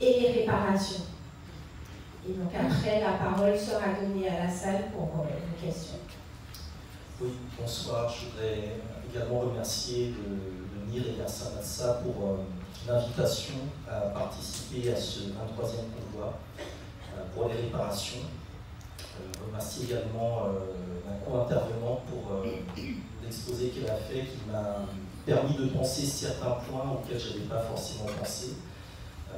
et les réparations. Et donc après, la parole sera donnée à la salle pour vos questions. Oui, bonsoir. Je voudrais également remercier le NIR et Garça Matza pour l'invitation à participer à ce 23e convoi pour les réparations. Je remercie également ma co-intervenante pour l'exposé qu'elle a fait, qui m'a permis de penser certains points auxquels je n'avais pas forcément pensé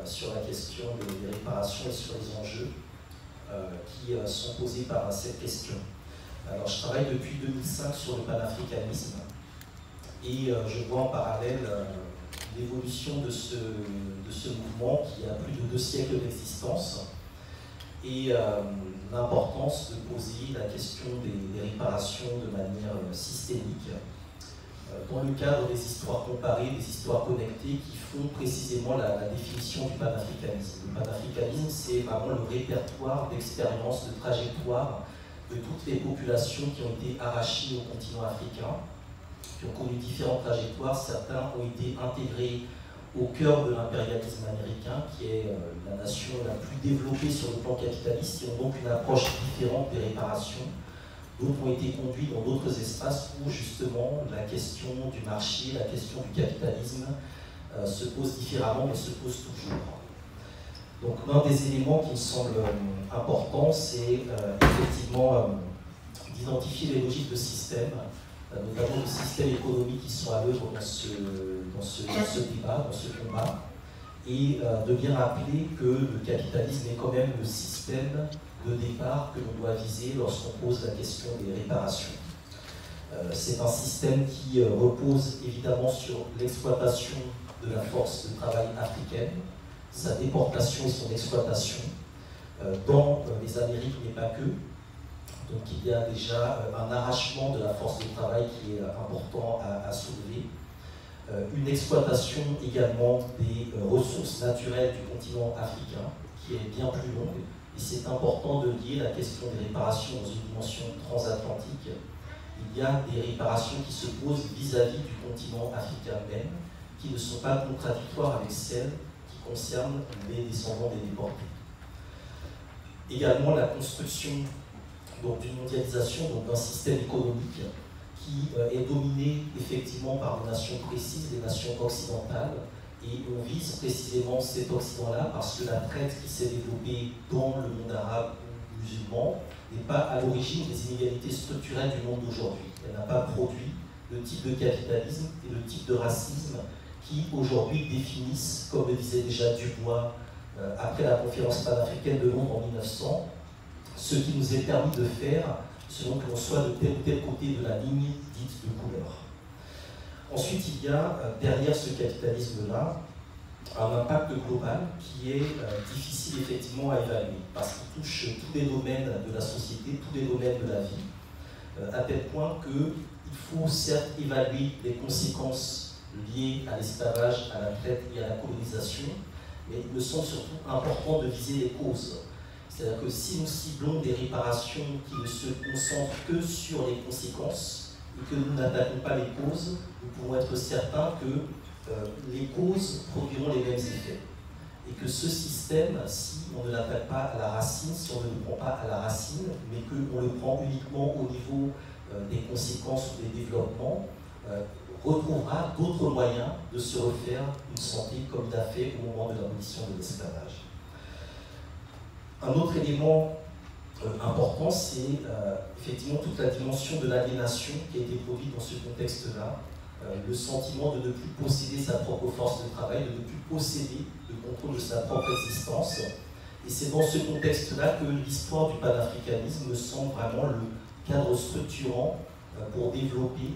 sur la question des réparations et sur les enjeux qui sont posés par cette question. Alors, je travaille depuis 2005 sur le panafricanisme et je vois en parallèle l'évolution de ce mouvement qui a plus de 2 siècles d'existence et l'importance de poser la question des réparations de manière systémique dans le cadre des histoires comparées, des histoires connectées qui font précisément la définition du panafricanisme. Le panafricanisme, c'est vraiment le répertoire d'expériences, de trajectoires de toutes les populations qui ont été arrachées au continent africain, qui ont connu différentes trajectoires. Certains ont été intégrés au cœur de l'impérialisme américain, qui est la nation la plus développée sur le plan capitaliste, qui ont donc une approche différente des réparations. D'autres ont été conduits dans d'autres espaces où justement la question du marché, la question du capitalisme se pose différemment, mais se pose toujours. Donc l'un des éléments qui me semble important, c'est effectivement d'identifier les logiques de système, notamment les systèmes économiques qui sont à l'œuvre dans ce débat, dans ce combat, et de bien rappeler que le capitalisme est quand même le système de départ que l'on doit viser lorsqu'on pose la question des réparations. C'est un système qui repose évidemment sur l'exploitation de la force de travail africaine, sa déportation et son exploitation dans les Amériques, mais pas que. Donc il y a déjà un arrachement de la force de travail qui est important à soulever. Une exploitation également des ressources naturelles du continent africain, qui est bien plus longue. Et c'est important de lier la question des réparations dans une dimension transatlantique. Il y a des réparations qui se posent vis-à-vis du continent africain même, qui ne sont pas contradictoires avec celles qui concernent les descendants des déportés. Également la construction d'une mondialisation, d'un système économique qui est dominé effectivement par des nations précises, des nations occidentales, et on vise précisément cet Occident-là parce que la traite qui s'est développée dans le monde arabe ou musulman n'est pas à l'origine des inégalités structurelles du monde d'aujourd'hui. Elle n'a pas produit le type de capitalisme et le type de racisme qui aujourd'hui définissent, comme le disait déjà Dubois après la conférence panafricaine de Londres en 1900, ce qui nous est permis de faire selon que l'on soit de tel ou tel côté de la ligne dite de couleur. Ensuite, il y a derrière ce capitalisme-là un impact global qui est difficile effectivement à évaluer parce qu'il touche tous les domaines de la société, tous les domaines de la vie, à tel point qu'il faut certes évaluer les conséquences liées à l'esclavage, à la traite et à la colonisation, mais il me semble surtout important de viser les causes. C'est-à-dire que si nous ciblons des réparations qui ne se concentrent que sur les conséquences et que nous n'attaquons pas les causes, nous pouvons être certains que les causes produiront les mêmes effets. Et que ce système, si on ne l'attaque pas à la racine, si on ne le prend pas à la racine, mais qu'on le prend uniquement au niveau des conséquences ou des développements, retrouvera d'autres moyens de se refaire une santé comme il a fait au moment de l'abolition de l'esclavage. Un autre élément important, c'est effectivement toute la dimension de l'aliénation qui a été produite dans ce contexte-là, le sentiment de ne plus posséder sa propre force de travail, de ne plus posséder le contrôle de sa propre existence. Et c'est dans ce contexte-là que l'histoire du panafricanisme me semble vraiment le cadre structurant pour développer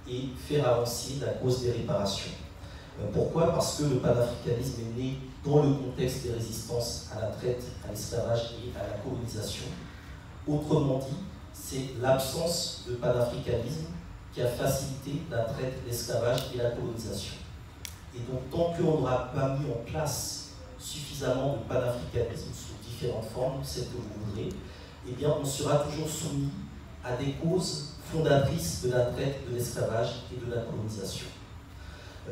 et faire avancer la cause des réparations. Pourquoi? Parce que le panafricanisme est né dans le contexte des résistances à la traite, à l'esclavage et à la colonisation. Autrement dit, c'est l'absence de panafricanisme qui a facilité la traite, l'esclavage et la colonisation. Et donc, tant qu'on n'aura pas mis en place suffisamment de panafricanisme sous différentes formes, celles que vous voudrez, eh bien, on sera toujours soumis à des causes fondatrices de la traite, de l'esclavage et de la colonisation.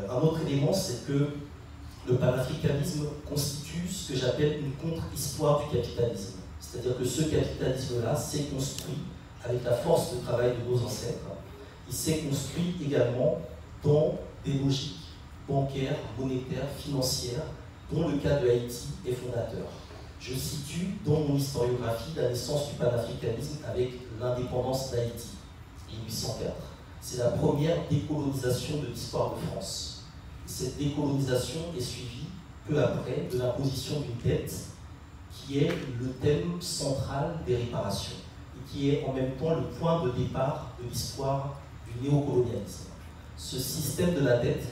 Un autre élément, c'est que le panafricanisme constitue ce que j'appelle une contre-histoire du capitalisme. C'est-à-dire que ce capitalisme-là s'est construit avec la force de travail de nos ancêtres. Il s'est construit également dans des logiques bancaires, monétaires, financières, dont le cas de Haïti est fondateur. Je situe dans mon historiographie la naissance du panafricanisme avec l'indépendance d'Haïti, 1804. C'est la première décolonisation de l'histoire de France. Cette décolonisation est suivie peu après de l'imposition d'une dette qui est le thème central des réparations et qui est en même temps le point de départ de l'histoire du néocolonialisme. Ce système de la dette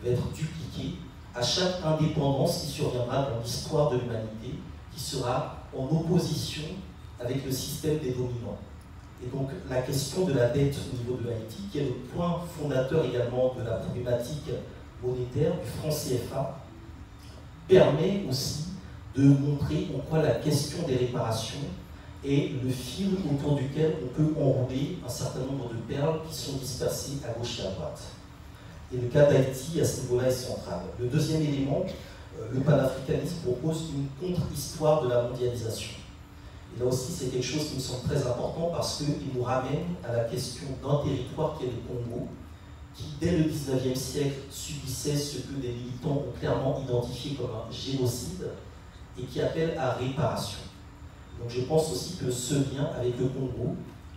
va être dupliqué à chaque indépendance qui surviendra dans l'histoire de l'humanité, qui sera en opposition avec le système des dominants. Et donc la question de la dette au niveau de Haïti, qui est le point fondateur également de la problématique monétaire du franc CFA, permet aussi de montrer en quoi la question des réparations est le fil autour duquel on peut enrouler un certain nombre de perles qui sont dispersées à gauche et à droite. Et le cas d'Haïti, à ce niveau-là, est central. Le deuxième élément, le panafricanisme propose une contre-histoire de la mondialisation. Et là aussi, c'est quelque chose qui me semble très important parce qu'il nous ramène à la question d'un territoire qui est le Congo, qui, dès le 19e siècle, subissait ce que des militants ont clairement identifié comme un génocide et qui appelle à réparation. Donc je pense aussi que ce lien avec le Congo,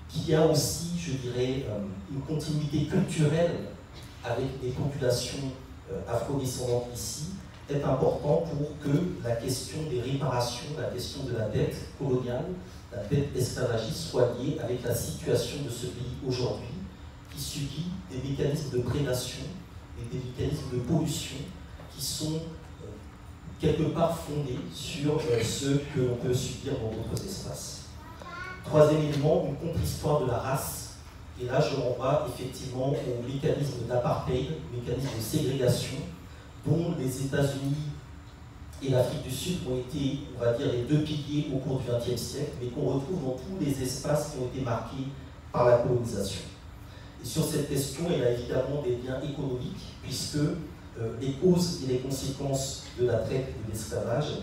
qui a aussi, je dirais, une continuité culturelle avec des populations afrodescendantes ici, est important pour que la question des réparations, la question de la dette coloniale, la dette esclavagiste soit liée avec la situation de ce pays aujourd'hui, qui subit des mécanismes de prédation et des mécanismes de pollution qui sont quelque part fondés sur ce que l'on peut subir dans d'autres espaces. Troisième élément, une contre-histoire de la race. Et là, je renvoie effectivement au mécanisme d'apartheid, mécanisme de ségrégation, dont les États-Unis et l'Afrique du Sud ont été, on va dire, les deux piliers au cours du XXe siècle, mais qu'on retrouve dans tous les espaces qui ont été marqués par la colonisation. Et sur cette question, il y a évidemment des liens économiques, puisque les causes et les conséquences de la traite et de l'esclavage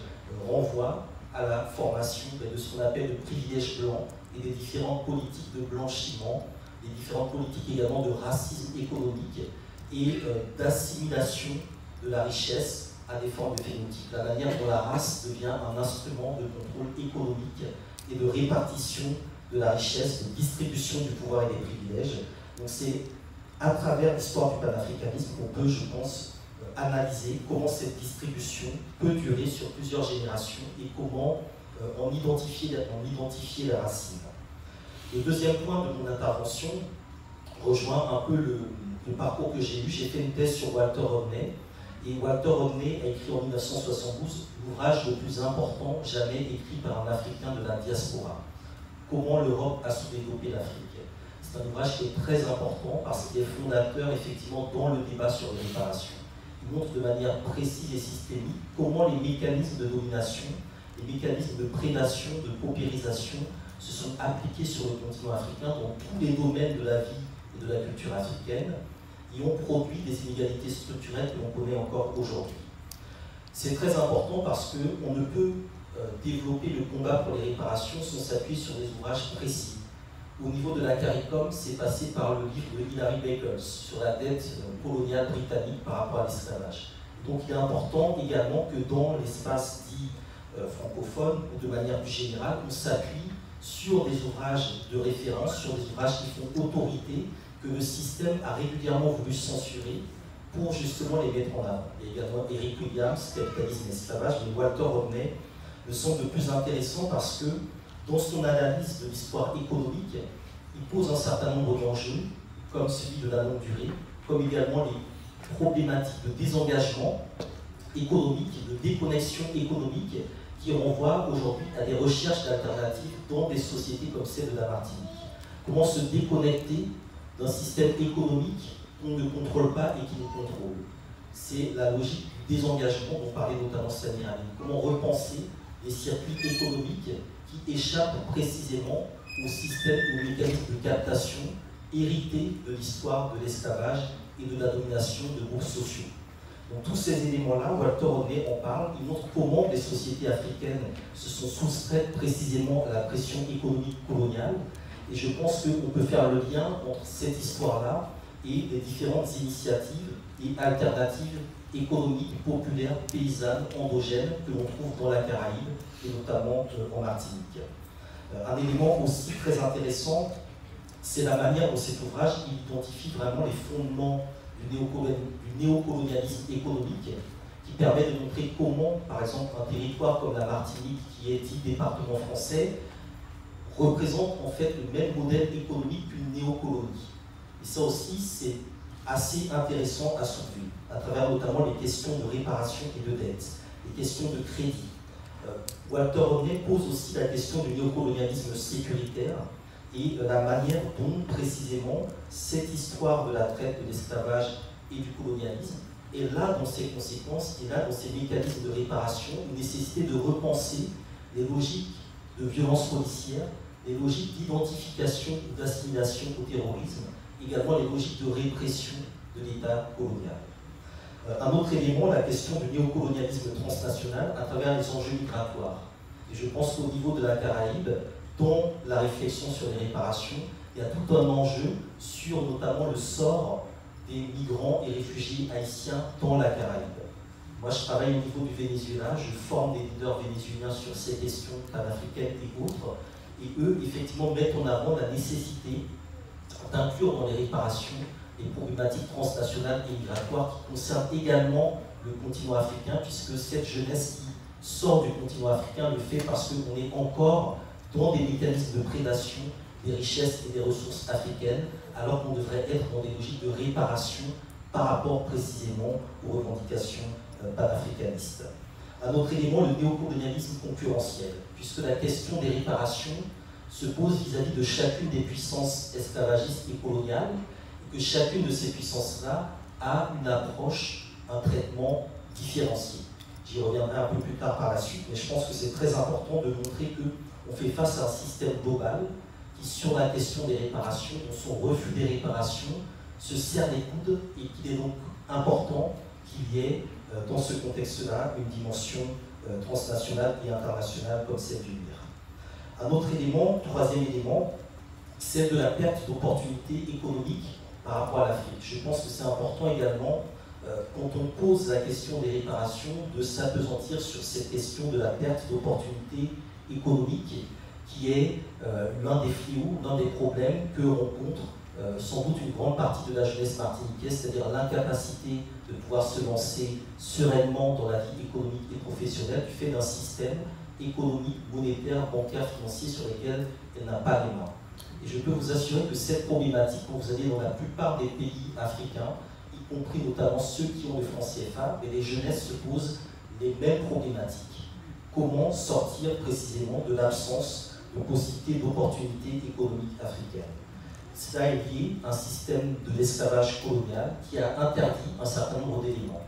renvoient à la formation de ce qu'on appelle le privilège blanc et des différentes politiques de blanchiment, des différentes politiques également de racisme économique et d'assimilation de la richesse à des formes de phénotypes. La manière dont la race devient un instrument de contrôle économique et de répartition de la richesse, de distribution du pouvoir et des privilèges. Donc c'est à travers l'histoire du panafricanisme qu'on peut, je pense, analyser comment cette distribution peut durer sur plusieurs générations et comment en identifier les racines. Le deuxième point de mon intervention rejoint un peu le parcours que j'ai eu. J'ai fait une thèse sur Walter Rodney, et Walter Rodney a écrit en 1972 l'ouvrage le plus important jamais écrit par un Africain de la diaspora. Comment l'Europe a sous-développé l'Afrique. C'est un ouvrage qui est très important parce qu'il est fondateur effectivement dans le débat sur les réparations. Il montre de manière précise et systémique comment les mécanismes de domination, les mécanismes de prédation, de paupérisation se sont appliqués sur le continent africain dans tous les domaines de la vie et de la culture africaine et ont produit des inégalités structurelles que l'on connaît encore aujourd'hui. C'est très important parce qu'on ne peut développer le combat pour les réparations sans s'appuyer sur des ouvrages précis. Au niveau de la CARICOM, c'est passé par le livre de Hilary Beckles sur la dette coloniale britannique par rapport à l'esclavage. Donc il est important également que dans l'espace dit francophone, ou de manière plus générale, on s'appuie sur des ouvrages de référence, sur des ouvrages qui font autorité, que le système a régulièrement voulu censurer pour justement les mettre en avant. Il y a également Eric Williams, Capitalisme et esclavage, mais Walter Rodney me semble le plus intéressant parce que dans son analyse de l'histoire économique, il pose un certain nombre d'enjeux, comme celui de la longue durée, comme également les problématiques de désengagement économique, de déconnexion économique, qui renvoient aujourd'hui à des recherches d'alternatives dans des sociétés comme celle de la Martinique. Comment se déconnecter d'un système économique qu'on ne contrôle pas et qui nous contrôle. C'est la logique du désengagement dont parlait notamment Samir Ali. Comment repenser les circuits économiques qui échappent précisément au système, au mécanisme de captation hérité de l'histoire de l'esclavage et de la domination de groupes sociaux. Donc tous ces éléments-là, Walter Rodney en parle, il montre comment les sociétés africaines se sont soustraites précisément à la pression économique coloniale. Et je pense qu'on peut faire le lien entre cette histoire-là et les différentes initiatives et alternatives économiques, populaires, paysannes, endogènes que l'on trouve dans la Caraïbe et notamment en Martinique. Un élément aussi très intéressant, c'est la manière dont cet ouvrage identifie vraiment les fondements du néocolonialisme économique, qui permet de montrer comment, par exemple, un territoire comme la Martinique, qui est dit département français, représente en fait le même modèle économique qu'une néocolonie. Et ça aussi, c'est assez intéressant à soulever, à travers notamment les questions de réparation et de dette, les questions de crédit. Walter Rodney pose aussi la question du néocolonialisme sécuritaire et la manière dont, précisément, cette histoire de la traite, de l'esclavage et du colonialisme est là dans ses conséquences, et là dans ses mécanismes de réparation, une nécessité de repenser les logiques de violence policière, les logiques d'identification ou d'assimilation au terrorisme, également les logiques de répression de l'État colonial. Un autre élément, la question du néocolonialisme transnational à travers les enjeux migratoires. Et je pense qu'au niveau de la Caraïbe, dans la réflexion sur les réparations, il y a tout un enjeu sur notamment le sort des migrants et réfugiés haïtiens dans la Caraïbe. Moi, je travaille au niveau du Venezuela, je forme des leaders vénézuéliens sur ces questions panafricaines et autres, et eux, effectivement, mettent en avant la nécessité d'inclure dans les réparations les problématiques transnationales et migratoires qui concernent également le continent africain, puisque cette jeunesse qui sort du continent africain le fait parce qu'on est encore dans des mécanismes de prédation des richesses et des ressources africaines, alors qu'on devrait être dans des logiques de réparation par rapport précisément aux revendications panafricanistes. Un autre élément, le néocolonialisme concurrentiel, puisque la question des réparations se pose vis-à-vis de chacune des puissances esclavagistes et coloniales, et que chacune de ces puissances-là a une approche, un traitement différencié. J'y reviendrai un peu plus tard par la suite, mais je pense que c'est très important de montrer qu'on fait face à un système global qui, sur la question des réparations, dans son refus des réparations, se serre les coudes et qu'il est donc important qu'il y ait, dans ce contexte-là, une dimension transnationale et internationale comme celle du MIR. Un autre élément, troisième élément, celle de la perte d'opportunités économiques par rapport à l'Afrique. Je pense que c'est important également, quand on pose la question des réparations, de s'appesantir sur cette question de la perte d'opportunités économiques, qui est l'un des fléaux, l'un des problèmes que rencontre sans doute une grande partie de la jeunesse martiniquaise, c'est-à-dire l'incapacité de pouvoir se lancer sereinement dans la vie économique et professionnelle du fait d'un système économique, monétaire, bancaire, financier sur lequel elle n'a pas les mains. Et je peux vous assurer que cette problématique, quand vous allez dans la plupart des pays africains, y compris notamment ceux qui ont le franc CFA, et les jeunesses se posent les mêmes problématiques. Comment sortir précisément de l'absence de possibilités d'opportunités économiques africaines? Cela est lié à un système de l'esclavage colonial qui a interdit un certain nombre d'éléments.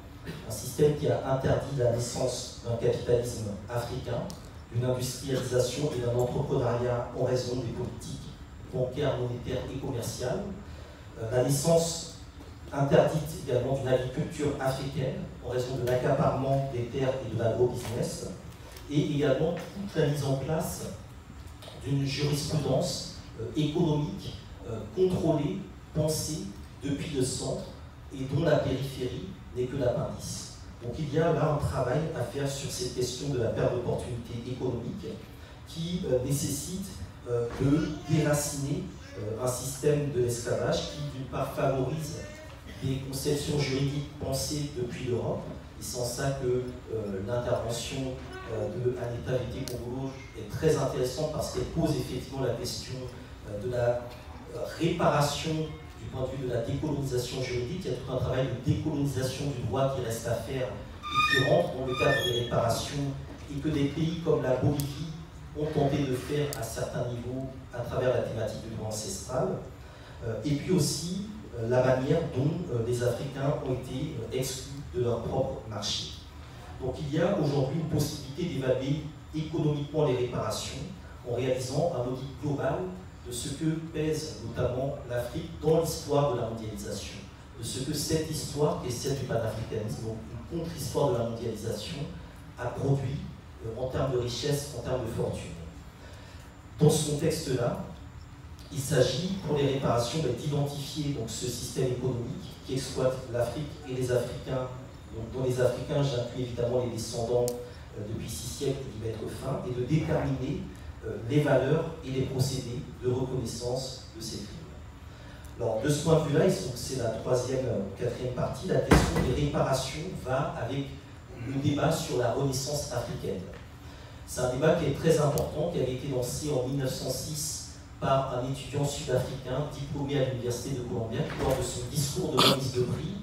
Un système qui a interdit la naissance d'un capitalisme africain, d'une industrialisation et d'un entrepreneuriat en raison des politiques bancaires, monétaires et commerciales. La naissance interdite également d'une agriculture africaine en raison de l'accaparement des terres et de l'agrobusiness, et également toute la mise en place d'une jurisprudence économique contrôlée, pensée depuis le centre et dont la périphérie n'est que l'appendice. Donc il y a là un travail à faire sur cette question de la perte d'opportunités économiques qui nécessite de déraciner un système de l'esclavage qui d'une part favorise des conceptions juridiques pensées depuis l'Europe, et c'est en ça que l'intervention de Aneta Vité-Congolo est très intéressante parce qu'elle pose effectivement la question de la réparation du point de vue de la décolonisation juridique. Il y a tout un travail de décolonisation du droit qui reste à faire et qui rentre dans le cadre des réparations et que des pays comme la Bolivie ont tenté de faire à certains niveaux à travers la thématique du droit ancestral. Et puis aussi la manière dont les Africains ont été exclus de leur propre marché. Donc il y a aujourd'hui une possibilité d'évaluer économiquement les réparations en réalisant un audit global de ce que pèse notamment l'Afrique dans l'histoire de la mondialisation. de ce que cette histoire, qui est celle du panafricanisme, donc une contre-histoire de la mondialisation, a produit en termes de richesse, en termes de fortune. Dans ce contexte-là, il s'agit pour les réparations d'identifier ce système économique qui exploite l'Afrique et les Africains. Donc, dans les Africains, j'inclus évidemment les descendants depuis 6 siècles qui y mettent fin, et de déterminer les valeurs et les procédés de reconnaissance de ces crimes. Alors, de ce point de vue-là, c'est la 3e, 4e partie, la question des réparations va avec le débat sur la Renaissance africaine. C'est un débat qui est très important, qui avait été lancé en 1906 par un étudiant sud-africain diplômé à l'Université de Columbia, qui, lors de son discours de remise de prix,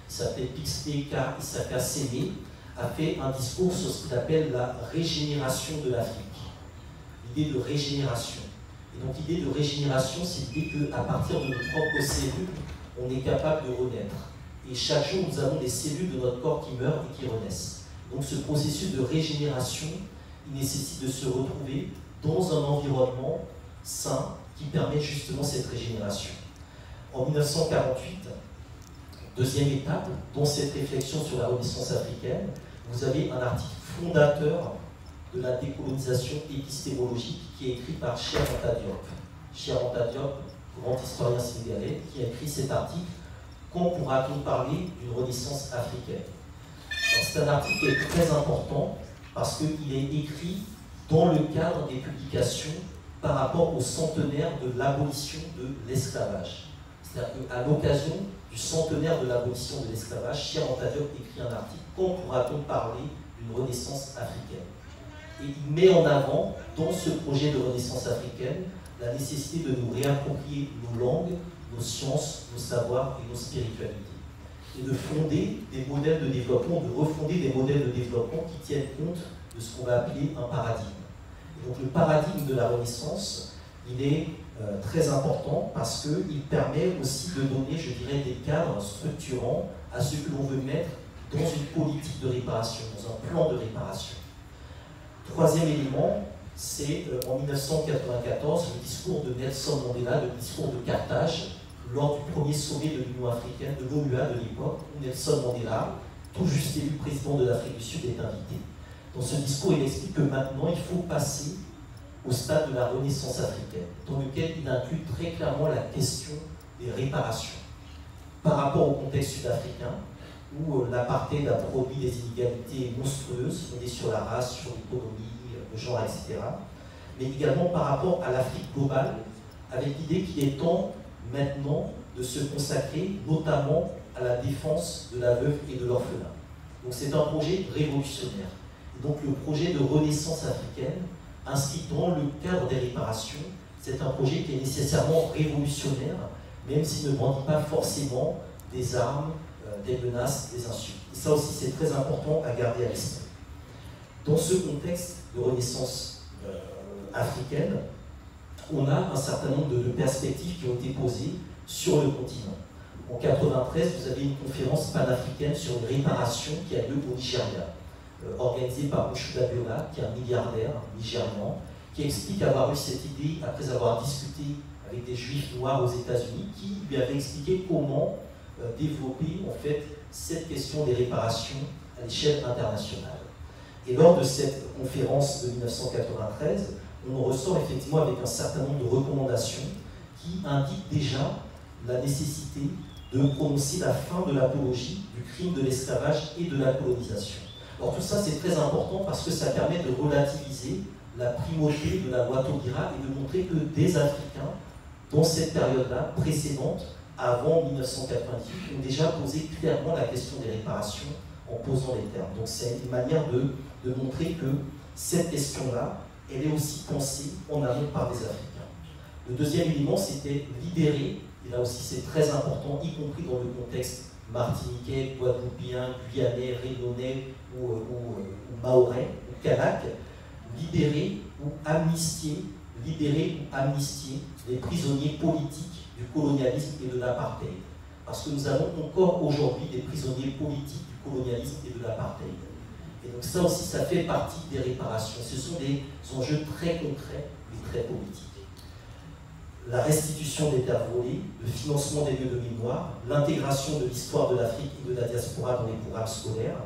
il s'appelait Pixley K. Isaka Seme, a fait un discours sur ce qu'il appelle la régénération de l'Afrique. L'idée de régénération. Et donc l'idée de régénération, c'est l'idée qu'à partir de nos propres cellules, on est capable de renaître. Et chaque jour, nous avons des cellules de notre corps qui meurent et qui renaissent. Donc ce processus de régénération, il nécessite de se retrouver dans un environnement sain qui permet justement cette régénération. En 1948, deuxième étape, dans cette réflexion sur la Renaissance africaine, vous avez un article fondateur de la décolonisation épistémologique qui est écrit par Cheikh Anta Diop. Cheikh Anta Diop, grand historien sénégalais, qui a écrit cet article « Quand pourra-t-on parler d'une Renaissance africaine ?» C'est un article qui est très important parce qu'il est écrit dans le cadre des publications par rapport au centenaire de l'abolition de l'esclavage. C'est-à-dire qu'à l'occasion du centenaire de l'abolition de l'esclavage, Cheikh Anta Diop écrit un article « Quand pourra-t-on parler d'une Renaissance africaine ?» Et il met en avant, dans ce projet de Renaissance africaine, la nécessité de nous réapproprier nos langues, nos sciences, nos savoirs et nos spiritualités. Et de fonder des modèles de développement, de refonder des modèles de développement qui tiennent compte de ce qu'on va appeler un paradigme. Et donc le paradigme de la Renaissance, il est très important parce qu'il permet aussi de donner, je dirais, des cadres structurants à ce que l'on veut mettre dans une politique de réparation, dans un plan de réparation. Troisième élément, c'est en 1994 le discours de Nelson Mandela, le discours de Carthage, lors du premier sommet de l'Union africaine, de l'OUA de l'époque, où Nelson Mandela, tout juste élu président de l'Afrique du Sud, est invité. Dans ce discours, il explique que maintenant, il faut passer au stade de la Renaissance africaine, dans lequel il inclut très clairement la question des réparations par rapport au contexte sud-africain, où l'apartheid a produit des inégalités monstrueuses, fondées sur la race, sur l'économie, le genre, etc. Mais également par rapport à l'Afrique globale, avec l'idée qu'il est temps maintenant de se consacrer notamment à la défense de la veuve et de l'orphelin. Donc c'est un projet révolutionnaire. Et donc le projet de Renaissance africaine, inscrit dans le cadre des réparations, c'est un projet qui est nécessairement révolutionnaire, même s'il ne brandit pas forcément des armes, des menaces, des insultes. Et ça aussi, c'est très important à garder à l'esprit. Dans ce contexte de Renaissance africaine, on a un certain nombre de perspectives qui ont été posées sur le continent. En 1993, vous avez une conférence panafricaine sur les réparations qui a lieu au Nigeria, organisée par Moshood Abiola, qui est un milliardaire nigérian, qui explique avoir eu cette idée après avoir discuté avec des juifs noirs aux États-Unis, qui lui avaient expliqué comment développer en fait cette question des réparations à l'échelle internationale. Et lors de cette conférence de 1993, on ressort effectivement avec un certain nombre de recommandations qui indiquent déjà la nécessité de prononcer la fin de l'apologie du crime de l'esclavage et de la colonisation. Alors tout ça c'est très important parce que ça permet de relativiser la primauté de la loi Taubira et de montrer que des Africains, dans cette période-là, précédente, avant 1998, ont déjà posé clairement la question des réparations en posant les termes. Donc c'est une manière de montrer que cette question-là, elle est aussi pensée en amont par des Africains. Le deuxième élément, c'était libérer, et là aussi c'est très important, y compris dans le contexte martiniquais, guadeloupéen, guyanais, réunionnais ou mahorais, ou kanak, libérer ou amnistier les prisonniers politiques du colonialisme et de l'apartheid. Parce que nous avons encore aujourd'hui des prisonniers politiques du colonialisme et de l'apartheid. Et donc ça aussi, ça fait partie des réparations. Ce sont des enjeux très concrets et très politiques. la restitution des terres volées, le financement des lieux de mémoire, l'intégration de l'histoire de l'Afrique et de la diaspora dans les programmes scolaires,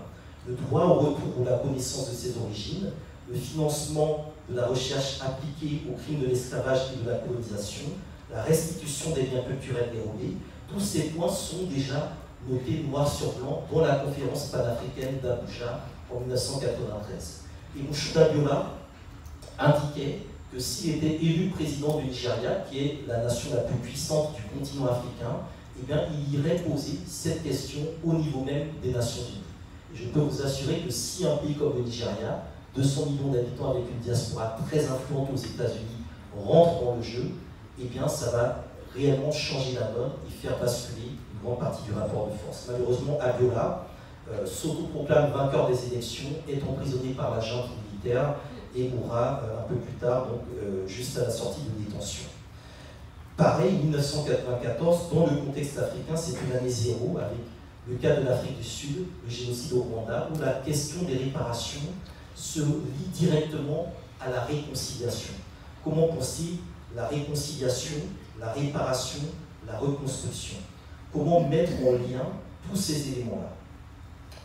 le droit au retour ou la connaissance de ses origines, le financement de la recherche appliquée aux crimes de l'esclavage et de la colonisation, la restitution des biens culturels dérobés. Tous ces points sont déjà notés noir sur blanc dans la conférence panafricaine d'Abuja en 1993. Et Moshood Abiola indiquait que s'il était élu président du Nigeria, qui est la nation la plus puissante du continent africain, eh bien, il irait poser cette question au niveau même des Nations Unies. Et je peux vous assurer que si un pays comme le Nigeria, 200 millions d'habitants avec une diaspora très influente aux États-Unis, rentre dans le jeu, eh bien, ça va réellement changer la donne et faire basculer une grande partie du rapport de force. Malheureusement, Abiola s'autoproclame vainqueur des élections, est emprisonné par la junte militaire et mourra un peu plus tard, donc juste à la sortie de détention. Pareil, 1994, dans le contexte africain, c'est une année zéro, avec le cas de l'Afrique du Sud, le génocide au Rwanda, où la question des réparations se lie directement à la réconciliation. Comment penser la réconciliation, la réparation, la reconstruction? Comment mettre en lien tous ces éléments-là?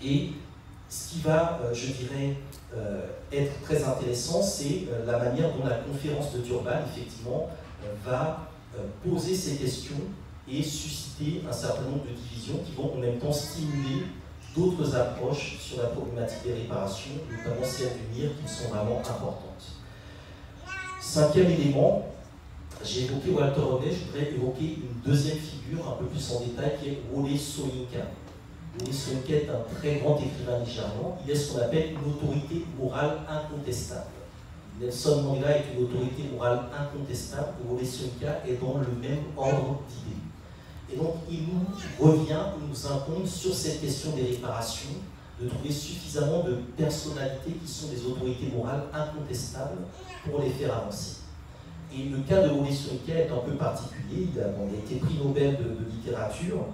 Et ce qui va, je dirais, être très intéressant, c'est la manière dont la conférence de Durban, effectivement, va poser ces questions et susciter un certain nombre de divisions qui vont en même temps stimuler d'autres approches sur la problématique des réparations, notamment celles du MIR, qui sont vraiment importantes. Cinquième élément, j'ai évoqué Walter Rodney, je voudrais évoquer une deuxième figure un peu plus en détail qui est Wole Soyinka. Wole Soyinka est un très grand écrivain nigérian. Il est ce qu'on appelle une autorité morale incontestable. Nelson Mandela est une autorité morale incontestable et Wole Soyinka est dans le même ordre d'idées. Et donc il nous revient, il nous incombe sur cette question des réparations, de trouver suffisamment de personnalités qui sont des autorités morales incontestables pour les faire avancer. Et le cas de Wole Soyinka est un peu particulier. Il a été prix Nobel de littérature,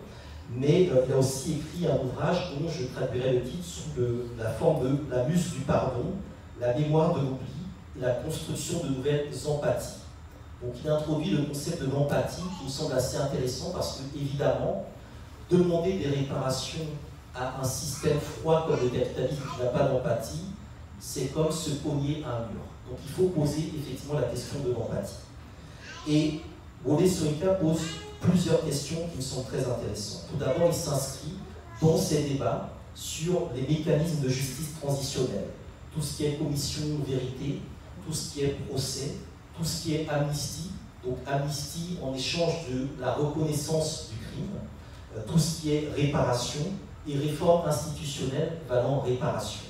mais il a aussi écrit un ouvrage dont je traduirai le titre sous la forme de La muse du pardon, la mémoire de l'oubli et la construction de nouvelles empathies. Donc il introduit le concept de l'empathie qui me semble assez intéressant parce que, évidemment, demander des réparations à un système froid comme le capitalisme qui n'a pas d'empathie, c'est comme se cogner à un mur. Donc il faut poser effectivement la question de l'empathie. Et Wole Soyinka pose plusieurs questions qui me sont très intéressantes. Tout d'abord, il s'inscrit dans ces débats sur les mécanismes de justice transitionnelle, tout ce qui est commission vérité, tout ce qui est procès, tout ce qui est amnistie, donc amnistie en échange de la reconnaissance du crime, tout ce qui est réparation et réforme institutionnelle valant réparation.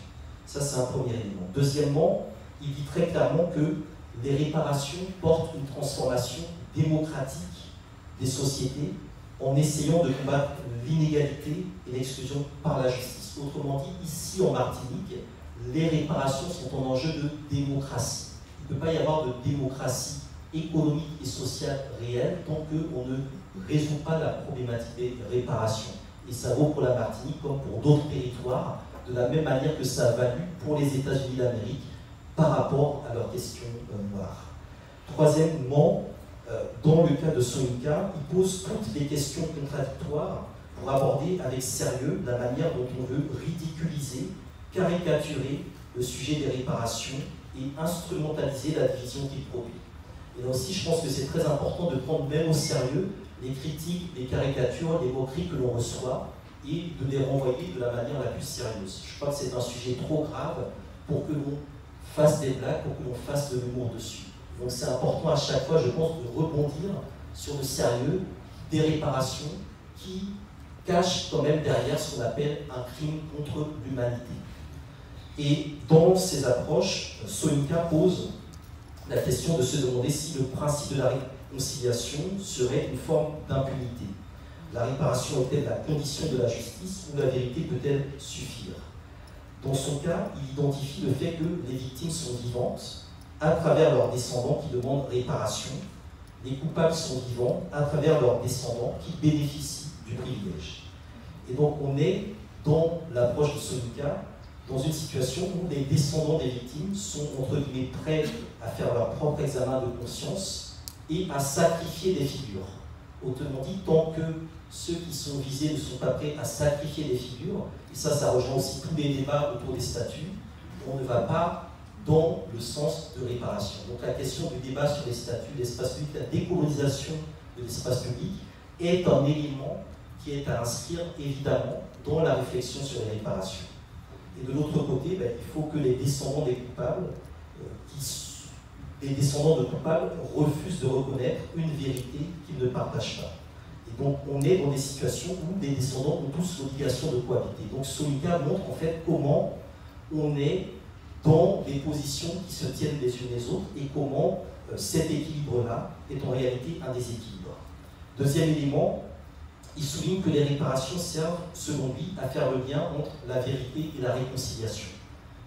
Ça, c'est un premier élément. Deuxièmement, il dit très clairement que les réparations portent une transformation démocratique des sociétés en essayant de combattre l'inégalité et l'exclusion par la justice. Autrement dit, ici en Martinique, les réparations sont un enjeu de démocratie. Il ne peut pas y avoir de démocratie économique et sociale réelle tant qu'on ne résout pas la problématique des réparations. Et ça vaut pour la Martinique comme pour d'autres territoires, de la même manière que ça a valu pour les États-Unis d'Amérique par rapport à leurs questions noires. Troisièmement, dans le cas de Soyinka, il pose toutes les questions contradictoires pour aborder avec sérieux la manière dont on veut ridiculiser, caricaturer le sujet des réparations et instrumentaliser la division qu'il produit. Et là aussi, je pense que c'est très important de prendre même au sérieux les critiques, les caricatures, les moqueries que l'on reçoit et de les renvoyer de la manière la plus sérieuse. Je crois que c'est un sujet trop grave pour que l'on fasse des blagues, pour que l'on fasse de l'humour dessus. Donc c'est important à chaque fois, je pense, de rebondir sur le sérieux des réparations qui cachent quand même derrière ce qu'on appelle un crime contre l'humanité. Et dans ces approches, Soyinka pose la question de se demander si le principe de la réconciliation serait une forme d'impunité. La réparation est-elle la condition de la justice ou la vérité peut-elle suffire? Dans son cas, il identifie le fait que les victimes sont vivantes à travers leurs descendants qui demandent réparation. Les coupables sont vivants à travers leurs descendants qui bénéficient du privilège. Et donc on est, dans l'approche de Soyinka, dans une situation où les descendants des victimes sont, entre guillemets, prêts à faire leur propre examen de conscience et à sacrifier des figures. Autrement dit, tant que ceux qui sont visés ne sont pas prêts à sacrifier des figures, et ça rejoint aussi tous les débats autour des statuts, on ne va pas dans le sens de réparation. Donc la question du débat sur les statuts, l'espace public, la décolonisation de l'espace public est un élément qui est à inscrire évidemment dans la réflexion sur les réparations. Et de l'autre côté, il faut que les descendants des coupables, refusent de reconnaître une vérité qu'ils ne partagent pas. Et donc on est dans des situations où les descendants ont tous l'obligation de cohabiter. Donc Solinka montre en fait comment on est dans des positions qui se tiennent les unes les autres et comment cet équilibre-là est en réalité un déséquilibre. Deuxième élément, il souligne que les réparations servent, selon lui, à faire le lien entre la vérité et la réconciliation.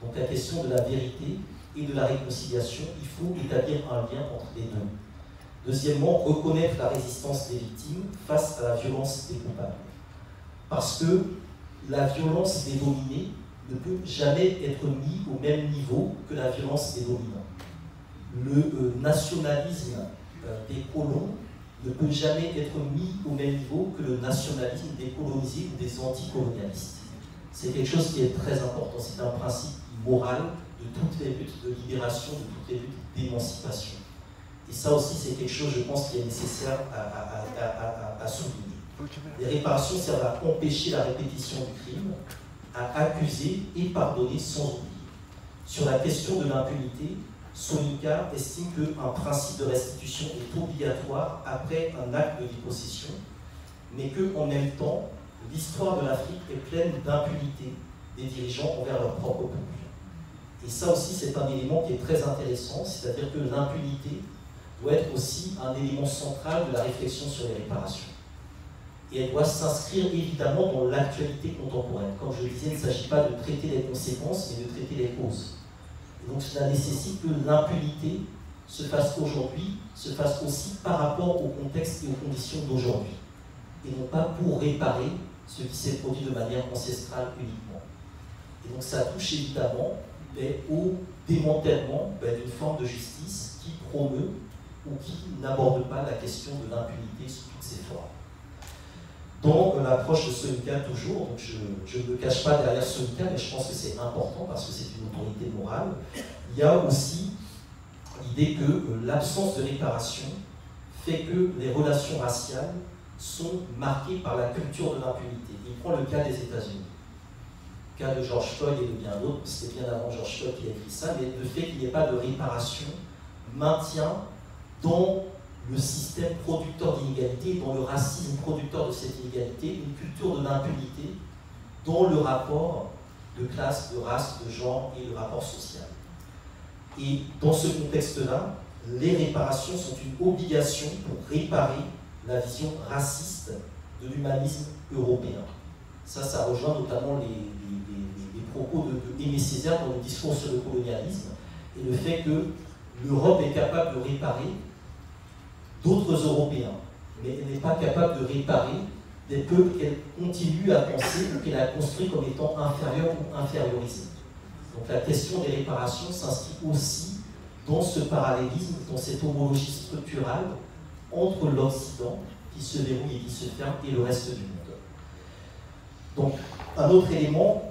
Donc la question de la vérité et de la réconciliation, il faut établir un lien entre les deux. Deuxièmement, reconnaître la résistance des victimes face à la violence des coupables. Parce que la violence des dominés ne peut jamais être mise au même niveau que la violence des dominants. Le nationalisme des colons ne peut jamais être mis au même niveau que le nationalisme des colonisés ou des anticolonialistes. C'est quelque chose qui est très important, c'est un principe moral de toutes les luttes de libération, de toutes les luttes d'émancipation. Et ça aussi, c'est quelque chose, je pense, qui est nécessaire à souligner. Les réparations servent à empêcher la répétition du crime, à accuser et pardonner sans oublier. Sur la question de l'impunité, Solinka estime qu'un principe de restitution est obligatoire après un acte de dépossession, mais qu'en même temps, l'histoire de l'Afrique est pleine d'impunité des dirigeants envers leur propre peuple. Et ça aussi, c'est un élément qui est très intéressant, c'est-à-dire que l'impunité doit être aussi un élément central de la réflexion sur les réparations. Et elle doit s'inscrire évidemment dans l'actualité contemporaine. Comme je le disais, il ne s'agit pas de traiter les conséquences, mais de traiter les causes. Et donc cela nécessite que l'impunité se fasse aujourd'hui, se fasse aussi par rapport au contexte et aux conditions d'aujourd'hui. Et non pas pour réparer ce qui s'est produit de manière ancestrale uniquement. Et donc ça touche évidemment au démantèlement d'une forme de justice qui promeut ou qui n'aborde pas la question de l'impunité sous toutes ses formes. Dans l'approche de Solinka toujours, donc je ne me cache pas derrière Solinka, mais je pense que c'est important parce que c'est une autorité morale, il y a aussi l'idée que l'absence de réparation fait que les relations raciales sont marquées par la culture de l'impunité. Il prend le cas des États-Unis. Le cas de George Floyd et de bien d'autres, c'était bien avant George Floyd qui a écrit ça, mais le fait qu'il n'y ait pas de réparation maintient dans le système producteur d'inégalité, dans le racisme producteur de cette inégalité, une culture de l'impunité dans le rapport de classe, de race, de genre et le rapport social. Et dans ce contexte-là, les réparations sont une obligation pour réparer la vision raciste de l'humanisme européen. Ça rejoint notamment les propos de Aimé Césaire dans le discours sur le colonialisme et le fait que l'Europe est capable de réparer d'autres Européens, mais elle n'est pas capable de réparer des peuples qu'elle continue à penser ou qu'elle a construits comme étant inférieurs ou infériorisés. Donc la question des réparations s'inscrit aussi dans ce parallélisme, dans cette homologie structurale entre l'Occident, qui se verrouille et qui se ferme, et le reste du monde. Donc, un autre élément,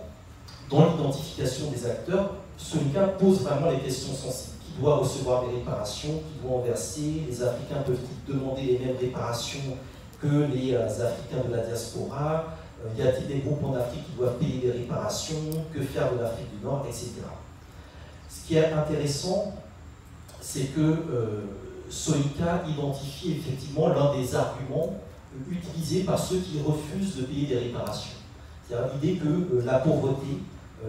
dans l'identification des acteurs, Solinka pose vraiment les questions sensibles. Qui doit recevoir des réparations, qui doit en verser? Les Africains peuvent-ils demander les mêmes réparations que les Africains de la diaspora? Y a-t-il des groupes en Afrique qui doivent payer des réparations? Que faire de l'Afrique du Nord, etc. Ce qui est intéressant, c'est que Solinka identifie effectivement l'un des arguments utilisés par ceux qui refusent de payer des réparations. C'est-à-dire l'idée que la pauvreté,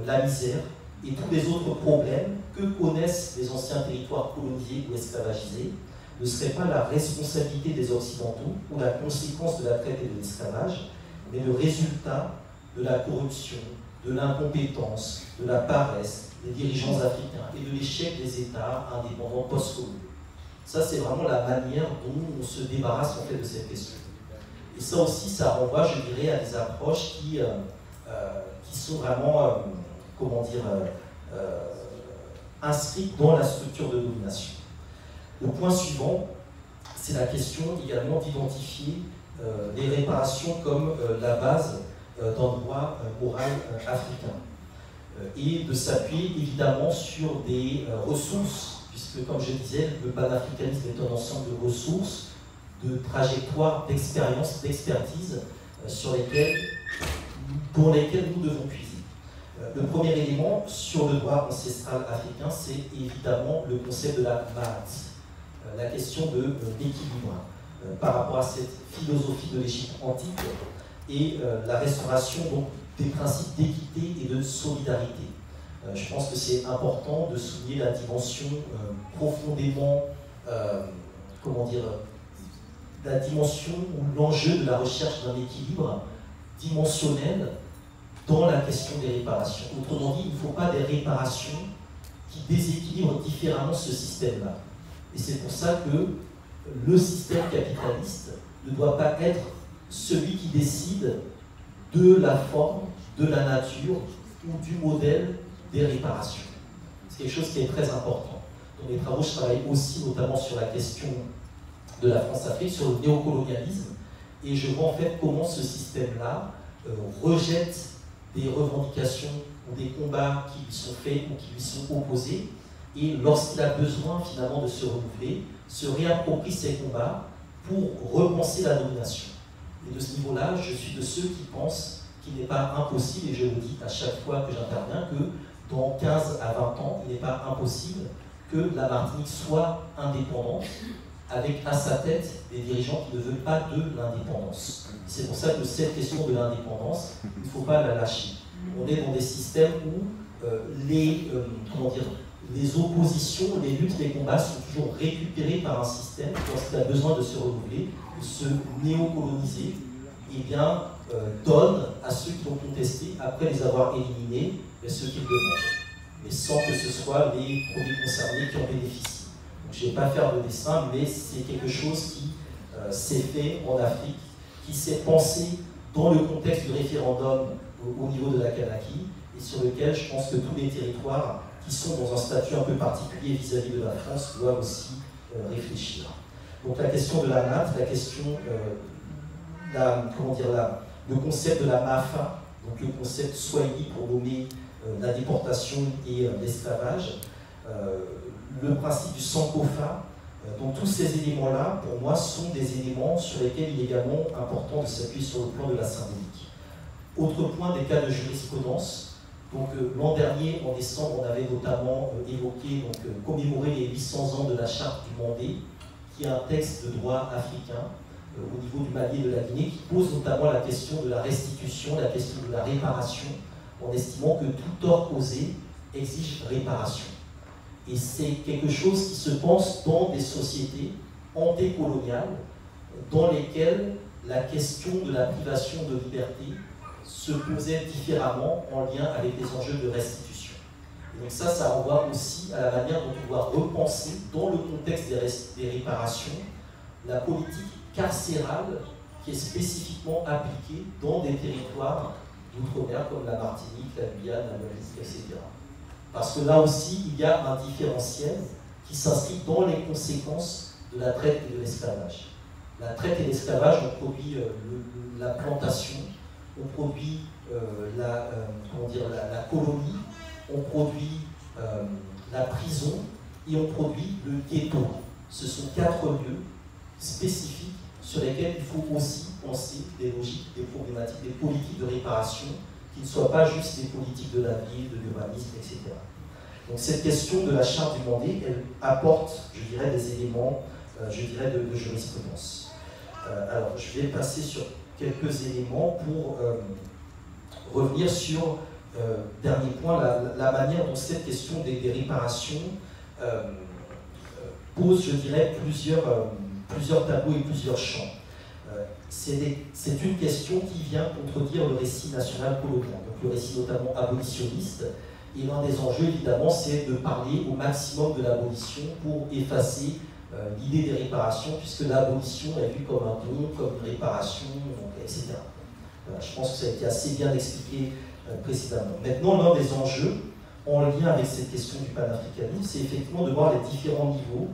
la misère et tous les autres problèmes que connaissent les anciens territoires colonisés ou esclavagisés ne seraient pas la responsabilité des Occidentaux ou la conséquence de la traite et de l'esclavage, mais le résultat de la corruption, de l'incompétence, de la paresse des dirigeants africains et de l'échec des États indépendants post-coloniaux. Ça, c'est vraiment la manière dont on se débarrasse en fait de cette question. Et ça aussi, ça renvoie, je dirais, à des approches qui sont vraiment, inscrites dans la structure de domination. Le point suivant, c'est la question également d'identifier les réparations comme la base d'un droit moral africain. Et de s'appuyer évidemment sur des ressources, puisque comme je disais, le panafricanisme est un ensemble de ressources, de trajectoires, d'expériences, d'expertise pour lesquelles nous devons puiser. Le premier élément sur le droit ancestral africain, c'est évidemment le concept de la maat, la question de l'équilibre par rapport à cette philosophie de l'Égypte antique et la restauration donc, des principes d'équité et de solidarité. Je pense que c'est important de souligner la dimension profondément, comment dire, la dimension ou l'enjeu de la recherche d'un équilibre dimensionnel dans la question des réparations. Autrement dit, il ne faut pas des réparations qui déséquilibrent différemment ce système-là. Et c'est pour ça que le système capitaliste ne doit pas être celui qui décide de la forme, de la nature ou du modèle des réparations. C'est quelque chose qui est très important. Dans mes travaux, je travaille aussi notamment sur la question de la France-Afrique, sur le néocolonialisme, et je vois en fait comment ce système-là rejette des revendications ou des combats qui lui sont faits ou qui lui sont opposés, et lorsqu'il a besoin finalement de se renouveler, se réapproprie ces combats pour repenser la domination. Et de ce niveau-là, je suis de ceux qui pensent qu'il n'est pas impossible, et je le dis à chaque fois que j'interviens, que dans 15 à 20 ans, il n'est pas impossible que la Martinique soit indépendante, avec à sa tête des dirigeants qui ne veulent pas de l'indépendance. C'est pour ça que cette question de l'indépendance, il ne faut pas la lâcher. On est dans des systèmes où les oppositions, les luttes, les combats sont toujours récupérés par un système qui, lorsqu'il a besoin de se renouveler, de se néocoloniser, et bien, donne à ceux qui l'ont contesté, après les avoir éliminés, ce qu'ils demandent, mais sans que ce soit les premiers concernés qui en bénéficient. Donc, je ne vais pas faire de dessin, mais c'est quelque chose qui s'est fait en Afrique, qui s'est pensé dans le contexte du référendum au niveau de la Kanaki, et sur lequel je pense que tous les territoires qui sont dans un statut un peu particulier vis-à-vis de la France doivent aussi réfléchir. Donc la question de la natte, la question, le concept de la MAFA, donc le concept Swahili pour nommer la déportation et l'esclavage, le principe du Sankofa, donc tous ces éléments-là, pour moi, sont des éléments sur lesquels il est également important de s'appuyer sur le plan de la symbolique. Autre point, des cas de jurisprudence. Donc l'an dernier, en décembre, on avait notamment évoqué, commémorer les 800 ans de la Charte du Mandé, qui est un texte de droit africain au niveau du Mali et de la Guinée, qui pose notamment la question de la restitution, la question de la réparation, en estimant que tout tort causé exige réparation. Et c'est quelque chose qui se pense dans des sociétés antécoloniales, dans lesquelles la question de la privation de liberté se posait différemment en lien avec les enjeux de restitution. Et donc ça renvoie aussi à la manière dont on doit repenser, dans le contexte des réparations, la politique carcérale qui est spécifiquement appliquée dans des territoires d'outre-mer comme la Martinique, la Guyane, la Guadeloupe, etc. Parce que là aussi, il y a un différentiel qui s'inscrit dans les conséquences de la traite et de l'esclavage. La traite et l'esclavage, on produit la plantation, on produit la colonie, on produit la prison et on produit le ghetto. Ce sont 4 lieux spécifiques sur lesquels il faut aussi penser des logiques, des problématiques, des politiques de réparation qui ne soient pas juste des politiques de la ville, de l'urbanisme, etc. Donc cette question de la Charte du Mandé, elle apporte, je dirais, des éléments, de jurisprudence. Alors, je vais passer sur quelques éléments pour revenir sur, dernier point, la manière dont cette question des réparations pose, je dirais, plusieurs tableaux et plusieurs champs. C'est une question qui vient contredire le récit national colonial, donc le récit notamment abolitionniste, et l'un des enjeux, évidemment, c'est de parler au maximum de l'abolition pour effacer l'idée des réparations, puisque l'abolition est vue comme un don, comme une réparation, etc. Voilà, je pense que ça a été assez bien expliqué précédemment. Maintenant, l'un des enjeux, en lien avec cette question du panafricanisme, c'est effectivement de voir les différents niveaux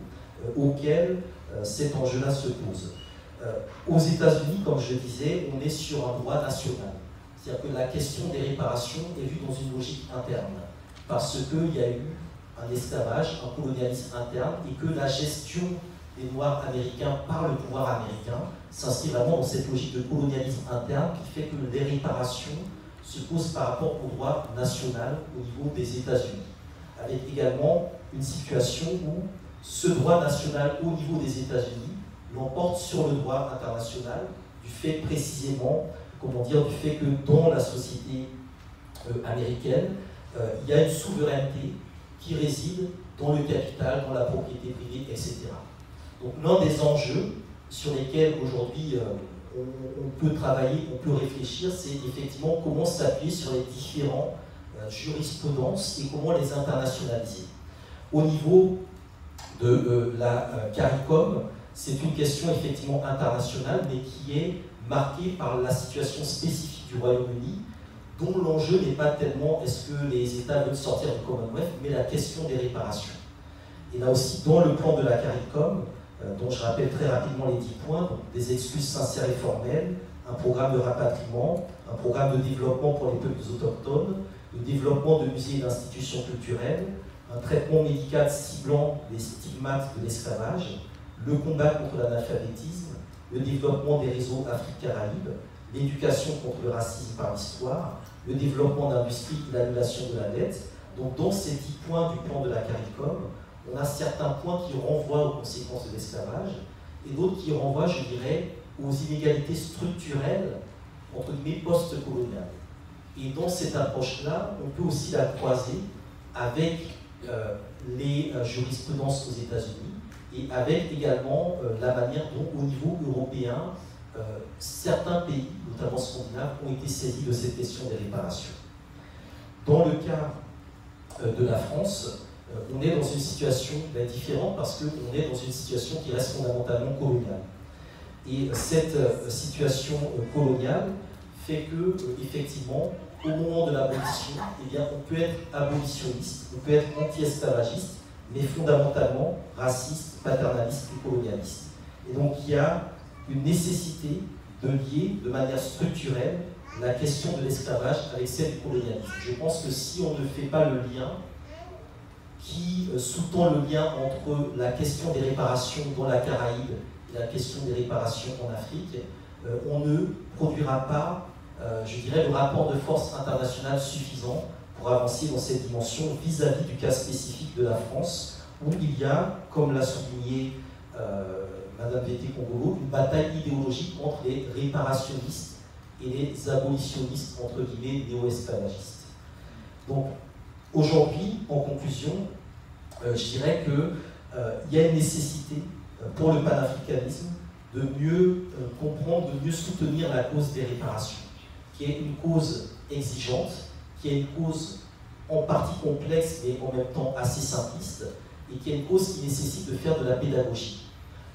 auquel cet enjeu-là se pose. Aux États-Unis, comme je le disais, on est sur un droit national. C'est-à-dire que la question des réparations est vue dans une logique interne, parce qu'il y a eu un esclavage, un colonialisme interne, et que la gestion des Noirs américains par le pouvoir américain s'inscrit vraiment dans cette logique de colonialisme interne qui fait que les réparations se posent par rapport au droit national au niveau des États-Unis, avec également une situation où ce droit national au niveau des États-Unis l'emporte sur le droit international du fait précisément, comment dire, du fait que dans la société américaine, il y a une souveraineté qui réside dans le capital, dans la propriété privée, etc. Donc l'un des enjeux sur lesquels aujourd'hui on peut travailler, on peut réfléchir, c'est effectivement comment s'appuyer sur les différents jurisprudences et comment les internationaliser. Au niveau de la CARICOM, c'est une question effectivement internationale, mais qui est marquée par la situation spécifique du Royaume-Uni, dont l'enjeu n'est pas tellement est-ce que les États veulent sortir du Commonwealth, mais la question des réparations. Et là aussi, dans le plan de la CARICOM, dont je rappelle très rapidement les 10 points, donc des excuses sincères et formelles, un programme de rapatriement, un programme de développement pour les peuples autochtones, le développement de musées et d'institutions culturelles, un traitement médical ciblant les stigmates de l'esclavage, le combat contre l'analphabétisme, le développement des réseaux Afrique-Caraïbes, l'éducation contre le racisme par l'histoire, le développement d'industries et l'annulation de la dette. Donc dans ces 10 points du plan de la CARICOM, on a certains points qui renvoient aux conséquences de l'esclavage et d'autres qui renvoient, je dirais, aux inégalités structurelles entre guillemets post-coloniales. Et dans cette approche-là, on peut aussi la croiser avec les jurisprudences aux États-Unis et avec également la manière dont, au niveau européen, certains pays, notamment scandinaves, ont été saisis de cette question des réparations. Dans le cas de la France, on est dans une situation différente parce qu'on est dans une situation qui reste fondamentalement coloniale. Et cette situation coloniale fait que, effectivement, au moment de l'abolition, eh bien, on peut être abolitionniste, on peut être anti-esclavagiste, mais fondamentalement raciste, paternaliste et colonialiste. Et donc il y a une nécessité de lier de manière structurelle la question de l'esclavage avec celle du colonialisme. Je pense que si on ne fait pas le lien, qui sous-tend le lien entre la question des réparations dans la Caraïbe et la question des réparations en Afrique, on ne produira pas, je dirais, le rapport de force international suffisant pour avancer dans cette dimension vis-à-vis du cas spécifique de la France, où il y a, comme l'a souligné Madame Vété-Congolo, une bataille idéologique entre les réparationnistes et les abolitionnistes, entre guillemets, néo-esclavagistes. Donc, aujourd'hui, en conclusion, je dirais qu'il y a une nécessité pour le panafricanisme de mieux comprendre, de mieux soutenir la cause des réparations, qui est une cause exigeante, qui est une cause en partie complexe mais en même temps assez simpliste, et qui est une cause qui nécessite de faire de la pédagogie.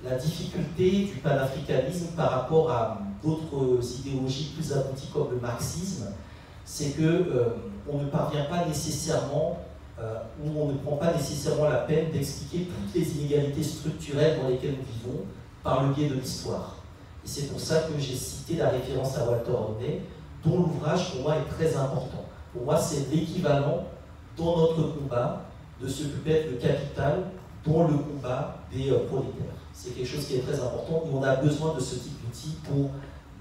La difficulté du panafricanisme par rapport à d'autres idéologies plus abouties comme le marxisme, c'est qu'on ne parvient pas nécessairement, ou on ne prend pas nécessairement la peine d'expliquer toutes les inégalités structurelles dans lesquelles nous vivons par le biais de l'histoire. Et c'est pour ça que j'ai cité la référence à Walter Rodney, dont l'ouvrage pour moi est très important. Pour moi, c'est l'équivalent dans notre combat de ce que peut être le capital dans le combat des prolétaires. C'est quelque chose qui est très important et on a besoin de ce type d'outils pour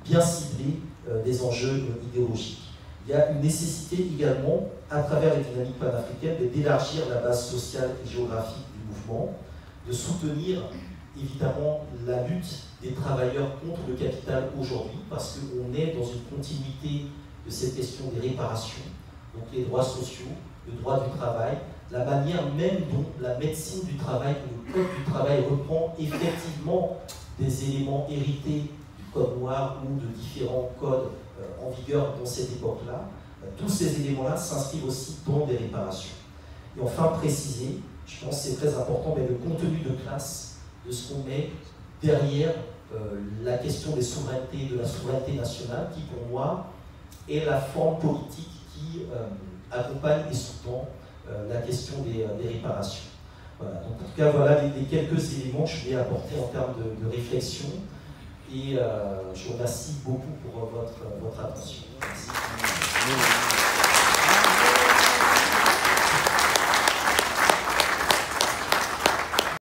bien cibler des enjeux idéologiques. Il y a une nécessité également, à travers les dynamiques panafricaines, d'élargir la base sociale et géographique du mouvement, de soutenir évidemment la lutte des travailleurs contre le capital aujourd'hui, parce qu'on est dans une continuité de cette question des réparations, donc les droits sociaux, le droit du travail, la manière même dont la médecine du travail, le code du travail reprend effectivement des éléments hérités du code noir ou de différents codes en vigueur dans cette époque-là. Tous ces éléments-là s'inscrivent aussi dans des réparations. Et enfin, préciser, je pense que c'est très important, mais le contenu de classe de ce qu'on met derrière la question des souverainetés, de la souveraineté nationale, qui pour moi est la forme politique qui accompagne et sous-tend la question des réparations. Voilà, donc en tout cas, voilà les quelques éléments que je voulais apporter en termes de réflexion. Et je vous remercie beaucoup pour votre attention. Merci.